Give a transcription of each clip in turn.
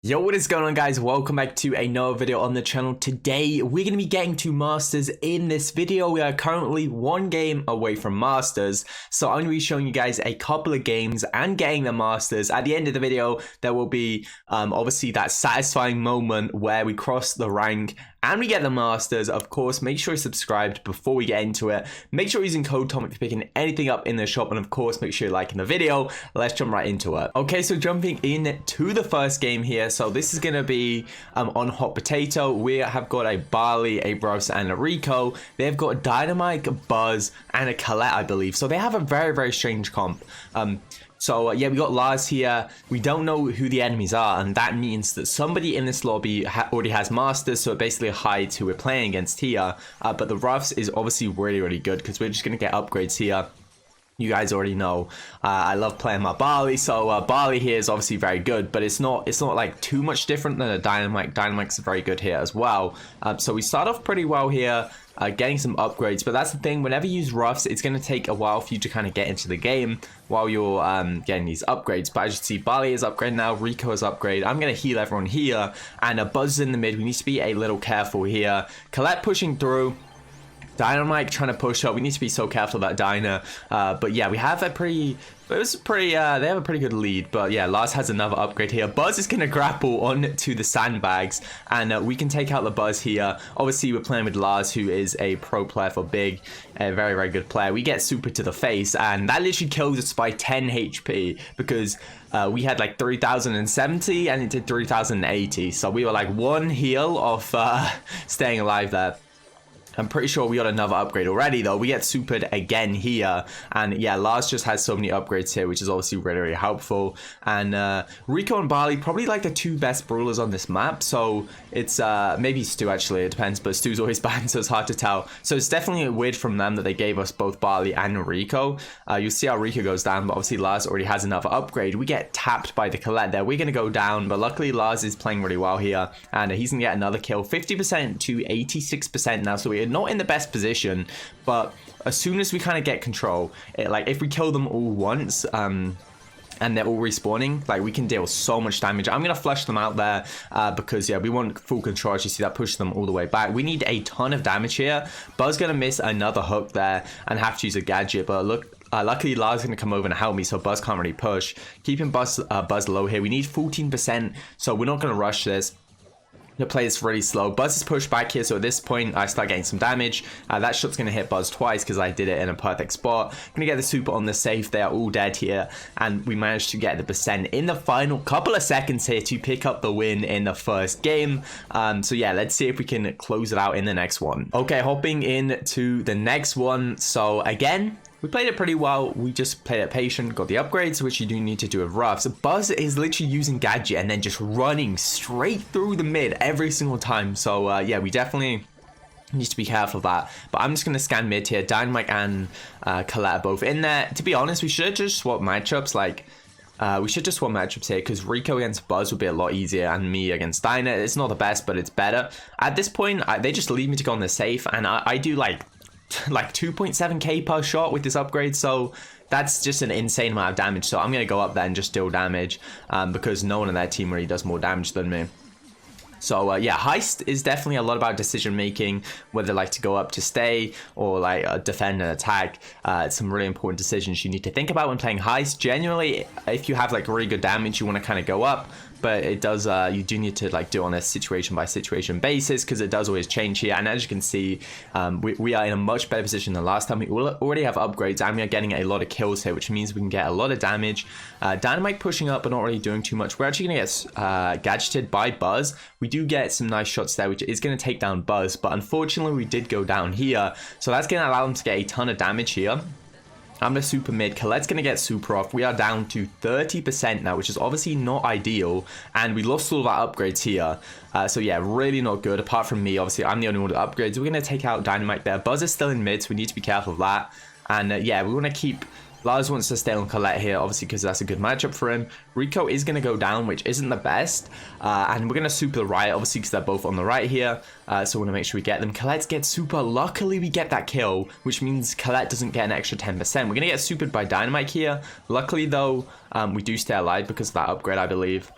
Yo, what is going on, guys? Welcome back to another video on the channel. Today we're going to be getting to Masters. In this video we are currently one game away from Masters, so I'm going to be showing you guys a couple of games and getting the Masters. At the end of the video there will be obviously that satisfying moment where we cross the rank and we get the Masters. Of course, make sure you're subscribed before we get into it. Make sure you're using code TOM if you're picking anything up in the shop, and of course make sure you're liking the video. Let's jump right into it. Okay, so jumping in to the first game here. So this is going to be on Hot Potato. We have got a Barley, a Bros, and a Rico. They've got Dynamite, Buzz, and a Colette, I believe. So they have a very strange comp. Yeah, we got Lars here. We don't know who the enemies are, and that means that somebody in this lobby already has Masters, so it basically hides who we're playing against here. But the Ruffs is obviously really good because we're just going to get upgrades here. You guys already know I love playing my Barley, so Barley here is obviously very good, but it's not like too much different than a Dynamite. Dynamite's very good here as well. So we start off pretty well here, getting some upgrades, but that's the thing, whenever you use Ruffs, it's going to take a while for you to kind of get into the game while you're getting these upgrades. But as you see, Barley is upgraded now, Rico is upgraded. I'm going to heal everyone here, and Buzz is in the mid. We need to be a little careful here. Colette pushing through. Dynamite trying to push up. We need to be so careful of that Dyna. But yeah, we have a pretty... they have a pretty good lead. But yeah, Lars has another upgrade here. Buzz is going to grapple onto the sandbags, and we can take out the Buzz here. Obviously, we're playing with Lars, who is a pro player for Big. A very good player. We get super to the face, and that literally kills us by 10 HP because we had like 3070 and it did 3080. So we were like one heal of staying alive there. I'm pretty sure we got another upgrade already, though. We get supered again here. And yeah, Lars just has so many upgrades here, which is obviously really helpful. And Rico and Barley, probably like the two best brawlers on this map. So it's maybe Stu, actually. It depends, but Stu's always banned, so it's hard to tell. So it's definitely weird from them that they gave us both Barley and Rico. You'll see how Rico goes down, but obviously Lars already has another upgrade. We get tapped by the Colette there. We're going to go down, but luckily Lars is playing really well here. And he's going to get another kill. 50% to 86% now, so we're not in the best position, but as soon as we kind of get control, like if we kill them all once and they're all respawning, like we can deal so much damage. I'm gonna flush them out there because yeah, we want full control. As you see, that pushes them all the way back. We need a ton of damage here. Buzz gonna miss another hook there and have to use a gadget, but look, luckily Lars is going to come over and help me, so Buzz can't really push. Keeping Buzz low here. We need 14%, so we're not going to rush this. The play is really slow. Buzz is pushed back here, so at this point I start getting some damage. That shot's going to hit Buzz twice because I did it in a perfect spot. Going to get the super on the safe. They are all dead here, and we managed to get the percent in the final couple of seconds here to pick up the win in the first game. So yeah, let's see if we can close it out in the next one. Okay, hopping into the next one. So again, we played it pretty well. We just played it patient, got the upgrades, which you do need to do with Ruffs. Buzz is literally using gadget and then just running straight through the mid every single time. So yeah, we definitely need to be careful of that. But I'm just going to scan mid here. Dynamite and Colette are both in there. To be honest, we should just swap matchups. Like, we should just swap matchups here because Rico against Buzz would be a lot easier, and me against Dyna. It's not the best, but it's better. At this point, they just leave me to go on the safe, and I do like 2.7k per shot with this upgrade, so that's just an insane amount of damage. So I'm going to go up there and just deal damage because no one on their team really does more damage than me. So yeah, Heist is definitely a lot about decision making, whether like to go up to stay or like defend and attack. It's some really important decisions you need to think about when playing Heist. Generally, if you have like really good damage, you want to kind of go up, but it does you do need to like do it on a situation by situation basis because it does always change here. And as you can see, we are in a much better position than last time. We already have upgrades and we are getting a lot of kills here, which means we can get a lot of damage. Dynamite pushing up but not really doing too much. We're actually going to get gadgeted by Buzz. We do get some nice shots there, which is going to take down Buzz, but unfortunately we did go down here, so that's going to allow them to get a ton of damage here. I'm going to super mid. Colette's going to get super off. We are down to 30% now, which is obviously not ideal. And we lost all of our upgrades here. So yeah, really not good. Apart from me, obviously, I'm the only one with upgrades. We're going to take out Dynamite there. Buzz is still in mid, so we need to be careful of that. And yeah, we want to keep... Lars wants to stay on Colette here, obviously, because that's a good matchup for him. Rico is going to go down, which isn't the best. And we're going to super the right, obviously, because they're both on the right here. So we want to make sure we get them. Colette gets super. Luckily, we get that kill, which means Colette doesn't get an extra 10%. We're going to get supered by Dynamite here. Luckily, though, we do stay alive because of that upgrade, I believe.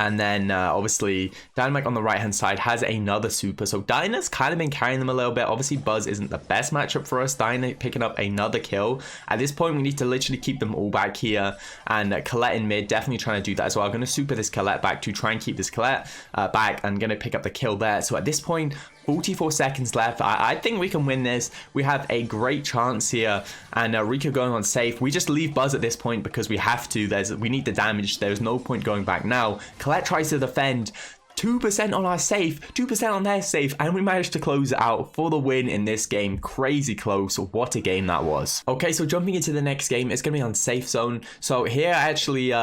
And then obviously Dynamite on the right hand side has another super. So Dyna's kind of been carrying them a little bit. Obviously Buzz isn't the best matchup for us. Dyna picking up another kill. At this point we need to literally keep them all back here. And Colette in mid definitely trying to do that as well. I'm going to super this Colette back to try and keep this Colette back. I'm going to pick up the kill there. So at this point 44 seconds left. I think we can win this. We have a great chance here. And Rika going on safe. We just leave Buzz at this point because we have to. We need the damage. There's no point going back now. Colette tries to defend. 2% on our safe, 2% on their safe, and we managed to close it out for the win in this game. Crazy close. What a game that was. Okay, so jumping into the next game, it's going to be on safe zone. So here actually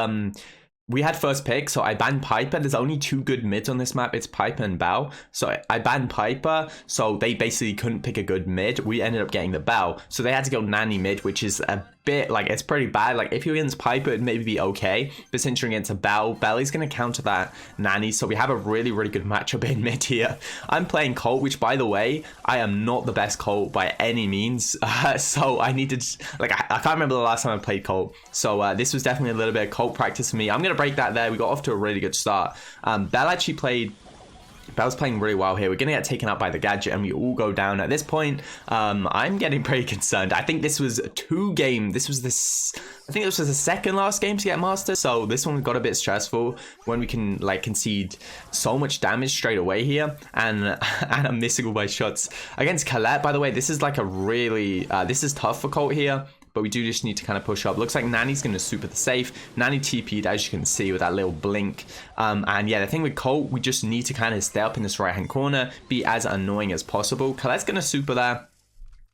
we had first pick, so I banned Piper. There's only 2 good mids on this map. It's Piper and Bell. So I banned Piper, so they basically couldn't pick a good mid. We ended up getting the Bell. So they had to go Nanny mid, which is a bit, like, it's pretty bad. Like, if you're against Piper, it'd maybe be okay. But since you're against a Bell, Belly's going to counter that Nanny. So we have a really, really good matchup in mid here. I'm playing Colt, which, by the way, I am not the best Colt by any means. So I need to, like, I can't remember the last time I played Colt. So this was definitely a little bit of Colt practice for me. I'm going to break that there. We got off to a really good start. Bell's playing really well here. We're gonna get taken out by the gadget and we all go down at this point. I'm getting pretty concerned. I think this was I think this was the second last game to get master, so this one got a bit stressful when we can like concede so much damage straight away here, and I'm missing all my shots against Colette. By the way, this is like a really this is tough for Colt here, but we do just need to kind of push up. Looks like Nanny's going to super the safe. Nanny TP'd, as you can see, with that little blink. And yeah, the thing with Colt, we just need to kind of stay up in this right-hand corner, be as annoying as possible. Colette's going to super there.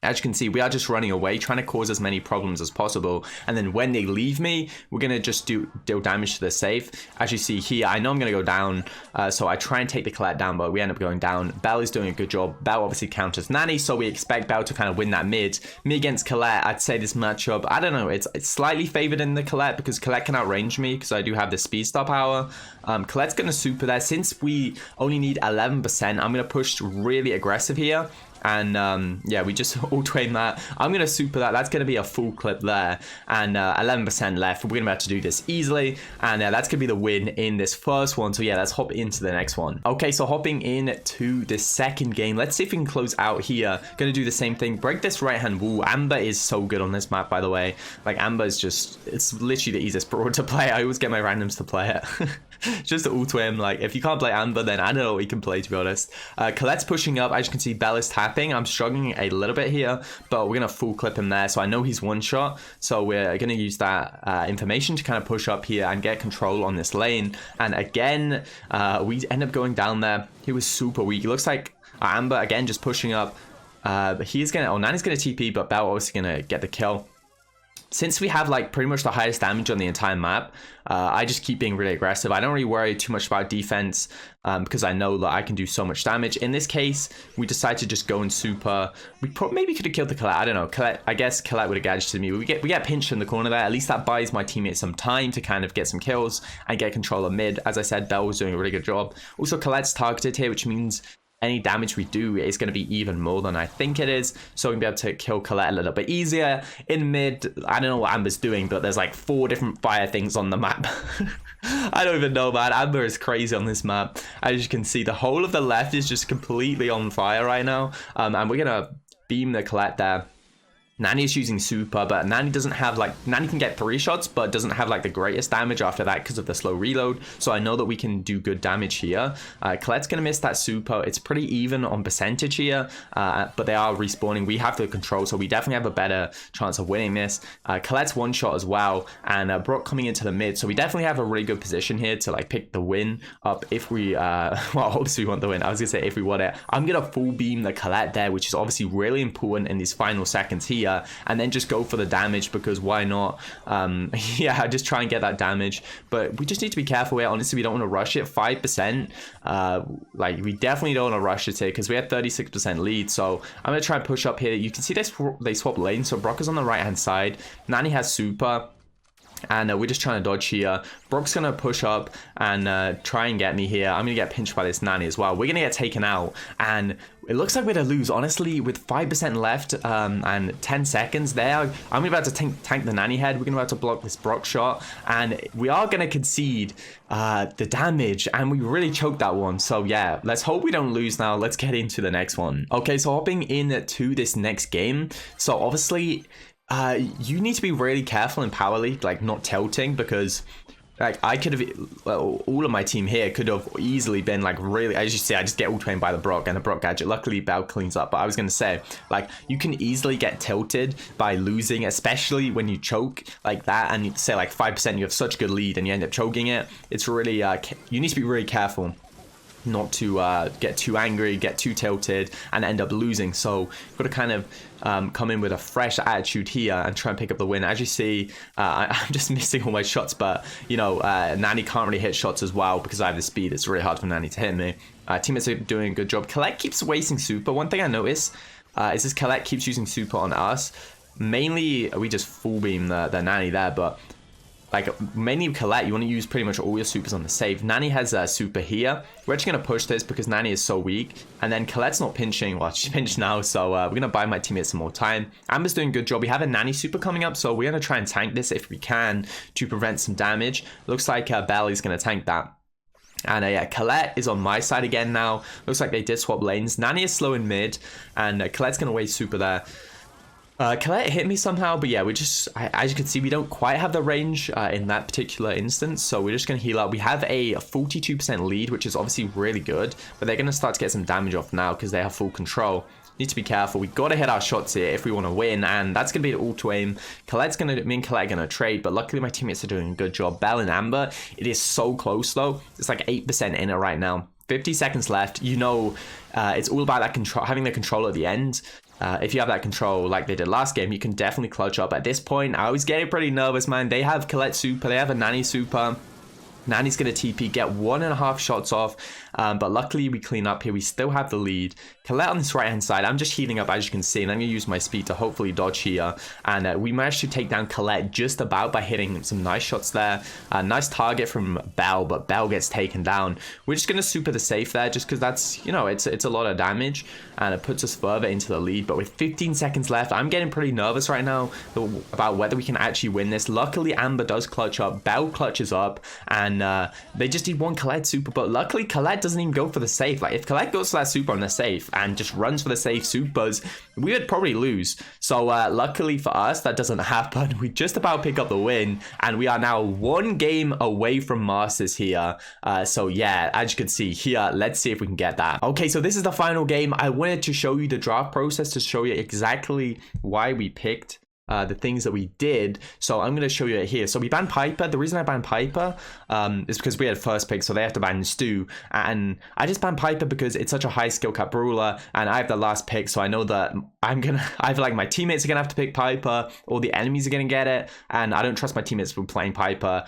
As you can see, we are just running away, trying to cause as many problems as possible. And then when they leave me, we're going to just deal damage to the safe. As you see here, I know I'm going to go down. So I try and take the Colette down, but we end up going down. Bell is doing a good job. Bell obviously counters Nanny, so we expect Bell to kind of win that mid. Me against Colette, I'd say this matchup, I don't know, it's slightly favored in the Colette because Colette can outrange me because I do have the speed star power. Colette's going to super there. Since we only need 11%, I'm going to push really aggressive here. And yeah, we just auto-aim that. I'm going to super that. That's going to be a full clip there. And 11% left. We're going to be able to do this easily. And that's going to be the win in this first one. So yeah, let's hop into the next one. Okay, so hopping into the second game. Let's see if we can close out here. Going to do the same thing. Break this right-hand wall. Amber is so good on this map, by the way. Like, Amber is just, it's literally the easiest Brawl to play. I always get my randoms to play it. Just auto-aim. Like, if you can't play Amber, then I don't know what you can play, to be honest. Colette's pushing up. As you can see, Bell is tapping. I'm struggling a little bit here, but we're going to full clip him there. So I know he's one shot. So we're going to use that information to kind of push up here and get control on this lane. And again, we end up going down there. He was super weak. It looks like Amber, again, just pushing up. He's going to, oh, Nanny's going to TP, but Bell obviously going to get the kill. Since we have like pretty much the highest damage on the entire map, I just keep being really aggressive. I don't really worry too much about defense because I know that I can do so much damage. In this case, we decided to just go and super. We maybe could have killed the Colette. I don't know. Colette, I guess Colette would have gadgeted me. We get pinched in the corner there. At least that buys my teammates some time to kind of get some kills and get control of mid. As I said, Bell was doing a really good job. Also, Colette's targeted here, which means any damage we do is going to be even more than I think it is. So we'll be able to kill Colette a little bit easier. In mid, I don't know what Amber's doing, but there's like 4 different fire things on the map. I don't even know, man. Amber is crazy on this map. As you can see, the whole of the left is just completely on fire right now. And we're going to beam the Colette there. Nanny's using super, but Nanny doesn't have like, Nanny can get 3 shots, but doesn't have like the greatest damage after that because of the slow reload. So I know that we can do good damage here. Colette's going to miss that super. It's pretty even on percentage here, but they are respawning. We have the control, so we definitely have a better chance of winning this. Colette's one shot as well, and Brock coming into the mid. So we definitely have a really good position here to like pick the win up if we, well, obviously we want the win. I was going to say if we want it. I'm going to full beam the Colette there, which is obviously really important in these final seconds here. And then just go for the damage because why not? Yeah, just try and get that damage, but we just need to be careful here. Honestly, we don't want to rush it. 5%, like we definitely don't want to rush it here because we had 36% lead. So I'm gonna try and push up here. You can see they swap lanes. So Brock is on the right hand side. Nanny has super. And we're just trying to dodge here. Brock's going to push up and try and get me here. I'm going to get pinched by this Nanny as well. We're going to get taken out. And It looks like we're going to lose, honestly, with 5% left and 10 seconds there. I'm about to tank the nanny head. We're going to have to block this Brock shot. And we are going to concede the damage. And we really choked that one. So, yeah, let's hope we don't lose now. Let's get into the next one. Okay, so hopping into this next game. So, obviously, you need to be really careful in Power League, like not tilting, because... like, I could have, well, all of my team here could have easily been like really, as you see, I just get ultimated by the Brock and the Brock gadget. Luckily, Bell cleans up. But I was going to say, like, you can easily get tilted by losing, especially when you choke like that. And you say like 5%, you have such good lead and you end up choking it. It's really, you need to be really careful not to get too angry, get too tilted, and end up losing. So you've got to kind of come in with a fresh attitude here and try and pick up the win. As you see, I'm just missing all my shots, but you know, Nani can't really hit shots as well because I have the speed. It's really hard for Nani to hit me. Teammates are doing a good job. Colette keeps wasting super. One thing I notice is this Colette keeps using super on us. Mainly, we just full beam the Nani there, but like mainly Colette, you want to use pretty much all your supers on the save. Nani has a super here. We're just going to push this because Nani is so weak. And then Colette's not pinching. Well, she's pinched now, so we're going to buy my teammates some more time. Amber's doing a good job. We have a Nani super coming up, so we're going to try and tank this if we can to prevent some damage. Looks like Belle is going to tank that. And yeah, Colette is on my side again now. Looks like they did swap lanes. Nani is slow in mid, and Colette's going to waste super there. Colette hit me somehow, but yeah, we just, as you can see, we don't quite have the range in that particular instance, so we're just going to heal up. We have a 42% lead, which is obviously really good, but they're going to start to get some damage off now because they have full control. Need to be careful. We got to hit our shots here if we want to win, and that's going to be an auto aim. Colette's going to, me and Colette are going to trade, but luckily my teammates are doing a good job. Belle and Amber, it is so close though. It's like 8% in it right now. 50 seconds left. You know, it's all about that control, having the control at the end. If you have that control like they did last game, you can definitely clutch up. At this point, I was getting pretty nervous, man. They have Colette super, they have a Nani super. Nani's going to TP, get 1.5 shots off, but luckily we clean up here. We still have the lead. Colette on this right-hand side, I'm just healing up as you can see, and I'm going to use my speed to hopefully dodge here. And we managed to take down Colette just about by hitting some nice shots there. Nice target from Belle, but Belle gets taken down. We're just going to super the safe there just because that's, you know, it's a lot of damage, and it puts us further into the lead. But with 15 seconds left, I'm getting pretty nervous right now about whether we can actually win this. Luckily, Amber does clutch up. Belle clutches up, and they just need one Colette super, but luckily Colette doesn't even go for the safe. Like if Colette goes for that super on the safe and just runs for the safe supers, we would probably lose. So luckily for us, that doesn't happen. We just about pick up the win, and we are now 1 game away from Masters here. So yeah, as you can see here, let's see if we can get that. Okay, so this is the final game. I wanted to show you the draft process to show you exactly why we picked the things that we did. So I'm going to show you it here. So we banned Piper. The reason I banned Piper is because we had first pick, so they have to ban Stu. And I just banned Piper because it's such a high skill cap brawler, and I have the last pick, so I know that I feel like my teammates are going to have to pick Piper, or the enemies are going to get it, and I don't trust my teammates for playing Piper,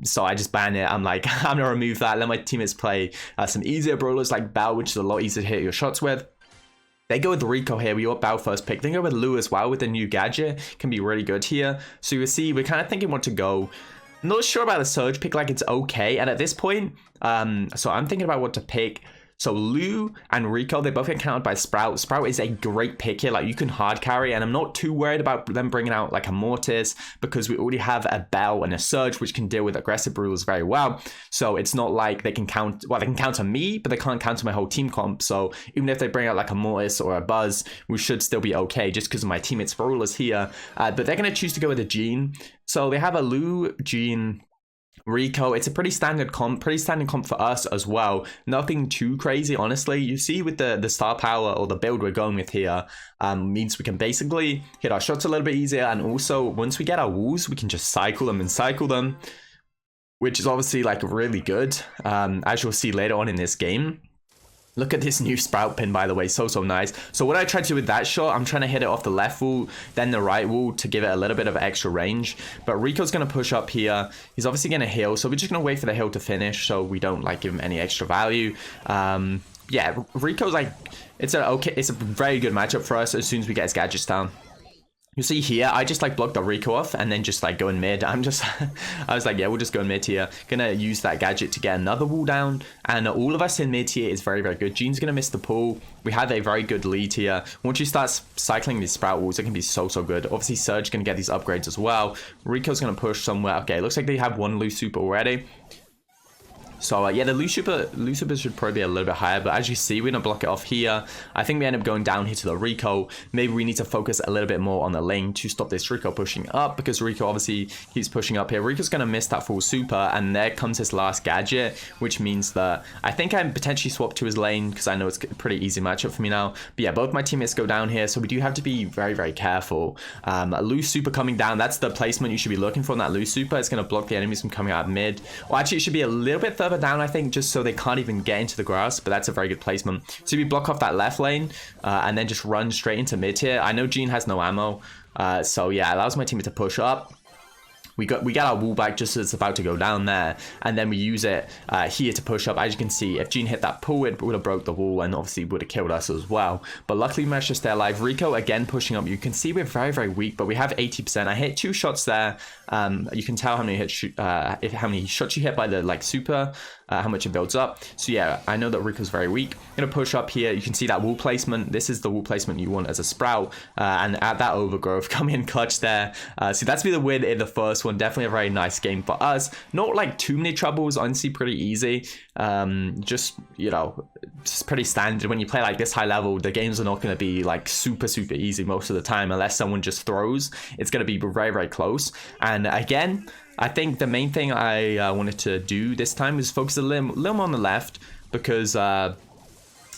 so I just ban it. I'm like, I'm going to remove that, let my teammates play some easier brawlers like Belle, which is a lot easier to hit your shots with. They go with Rico here. We got Bao first pick. They go with Lou as well with the new gadget. Can be really good here. So you see, we're kind of thinking what to go. Not sure about the Surge pick, like it's okay. And at this point, so I'm thinking about what to pick. So Lou and Rico, they both get countered by Sprout. Sprout is a great pick here. Like you can hard carry, and I'm not too worried about them bringing out like a Mortis because we already have a Bell and a Surge which can deal with aggressive brawlers very well. So it's not like they can they can counter me, but they can't counter my whole team comp. So even if they bring out like a Mortis or a Buzz, we should still be okay just because of my teammates brawlers here. But they're going to choose to go with a Jean. So they have a Lou, Jean, Rico. It's a pretty standard comp for us as well. Nothing too crazy, honestly. You see with the star power or the build we're going with here, means we can basically hit our shots a little bit easier, and also once we get our walls, we can just cycle them, which is obviously like really good, as you'll see later on in this game. Look at this new Sprout pin, by the way, so nice. So what I tried to do with that shot, I'm trying to hit it off the left wall, then the right wall to give it a little bit of extra range. But Rico's going to push up here. He's obviously going to heal, so we're just going to wait for the heal to finish so we don't like give him any extra value. Yeah, Rico's like, it's a very good matchup for us as soon as we get his gadgets down. You see here, I just like blocked the Rico off and then just like go in mid. I was like, yeah, we'll just go in mid here. Gonna use that gadget to get another wall down. And all of us in mid here is very, very good. Jean's gonna miss the pull. We have a very good lead here. Once you start cycling these sprout walls, it can be so, so good. Obviously, Surge gonna get these upgrades as well. Rico's gonna push somewhere. Okay, it looks like they have one loose super already. So yeah, the loose super should probably be a little bit higher, but as you see, we're gonna block it off here. I think we end up going down here to the Rico. Maybe we need to focus a little bit more on the lane to stop this Rico pushing up, because Rico obviously keeps pushing up here. Rico's gonna miss that full super, and there comes his last gadget, which means that I think I potentially swap to his lane, because I know it's a pretty easy matchup for me now. But yeah, both my teammates go down here, so we do have to be very, very careful. A loose super coming down, that's the placement you should be looking for in that loose super. It's gonna block the enemies from coming out mid. Well, actually, it should be a little bit further down, I think, just so they can't even get into the grass, but that's a very good placement. So we block off that left lane and then just run straight into mid here. I know Jean has no ammo, so yeah, allows my teammate to push up. We get our wall back just as it's about to go down there, and then we use it here to push up. As you can see, if Jean hit that pull, it would have broke the wall and obviously would have killed us as well. But luckily we managed to stay alive. Rico again pushing up. You can see we're very, very weak, but we have 80%. I hit 2 shots there. You can tell how many shots you hit by the like super, how much it builds up. So yeah, I know that Rico's very weak. I'm gonna push up here. You can see that wall placement. This is the wall placement you want as a sprout, and at that overgrowth, come in clutch there. So that's be the win in the first one. Definitely a very nice game for us. Not like too many troubles, honestly, pretty easy. Just, you know, just pretty standard. When you play like this high level, the games are not going to be like super, super easy most of the time, unless someone just throws. It's going to be very, very close. And again, I think the main thing I wanted to do this time is focus a little more on the left, because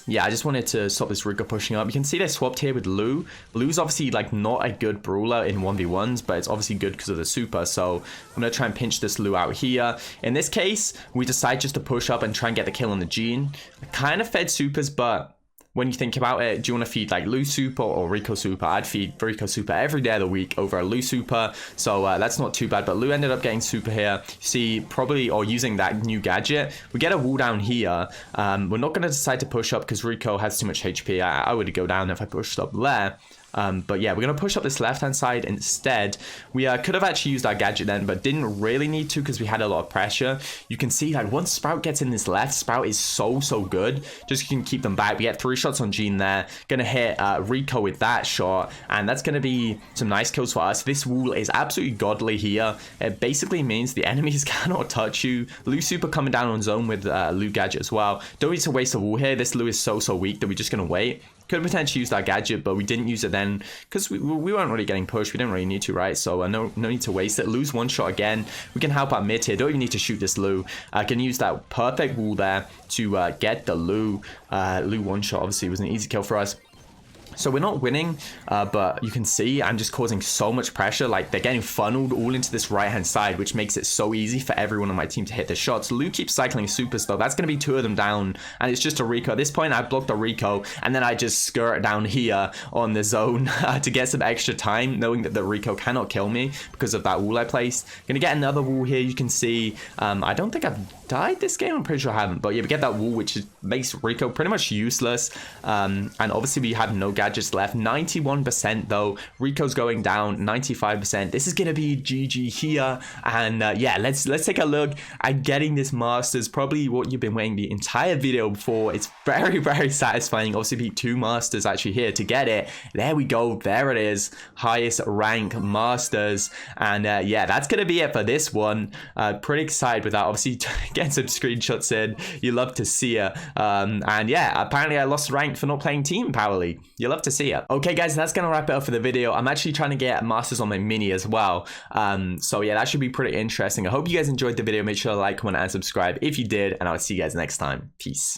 yeah, I just wanted to stop this Rico pushing up. You can see they swapped here with Lou. Lou's obviously like not a good brawler in 1v1s, but it's obviously good because of the super. So I'm going to try and pinch this Lou out here. In this case, we decide just to push up and try and get the kill on the Jean. I kind of fed supers, but when you think about it, do you want to feed like Lou super or Rico super? I'd feed Rico super every day of the week over a Lou super, so that's not too bad. But Lou ended up getting super here. See, probably, or using that new gadget. We get a wall down here. We're not going to decide to push up because Rico has too much HP. I would go down if I pushed up there. But yeah, we're going to push up this left-hand side instead. We could have actually used our gadget then, but didn't really need to because we had a lot of pressure. You can see that once Sprout gets in this left, Sprout is so, so good. Just can keep them back. We get 3 shots on Jean there. Going to hit Rico with that shot, and that's going to be some nice kills for us. This wall is absolutely godly here. It basically means the enemies cannot touch you. Lou super coming down on zone with Lou gadget as well. Don't need to waste a wall here. This Lou is so, so weak that we're just going to wait. Could potentially use that gadget, but we didn't use it then because we weren't really getting pushed. We didn't really need to, right? So no need to waste it. Lose 1 shot again. We can help out mid here. Don't even need to shoot this Lou. Can use that perfect wall there to get the Lou. Lou 1 shot obviously was an easy kill for us. So we're not winning, but you can see I'm just causing so much pressure. Like, they're getting funneled all into this right-hand side, which makes it so easy for everyone on my team to hit the shots. Lou keeps cycling supers, though. That's going to be 2 of them down, and it's just a Rico. At this point, I blocked a Rico, and then I just skirt down here on the zone to get some extra time, knowing that the Rico cannot kill me because of that wall I placed. Gonna get another wall here. You can see, I don't think I've died this game. I'm pretty sure I haven't, but yeah, we get that wall, which makes Rico pretty much useless. And obviously, we have no gadgets left. 91% though. Rico's going down 95%. This is gonna be GG here, and yeah, let's take a look at getting this Masters. Probably what you've been waiting the entire video for. It's very, very satisfying. Obviously, beat 2 Masters actually here to get it. There we go. There it is. Highest rank Masters, and yeah, that's gonna be it for this one. Pretty excited with that. Obviously, getting some screenshots in. You love to see it. And yeah, apparently I lost rank for not playing Team Power League. You love to see it. Okay guys, that's gonna wrap it up for the video. I'm actually trying to get Masters on my mini as well. So yeah, that should be pretty interesting. I hope you guys enjoyed the video. Make sure to like, comment, and subscribe if you did, and I'll see you guys next time. Peace.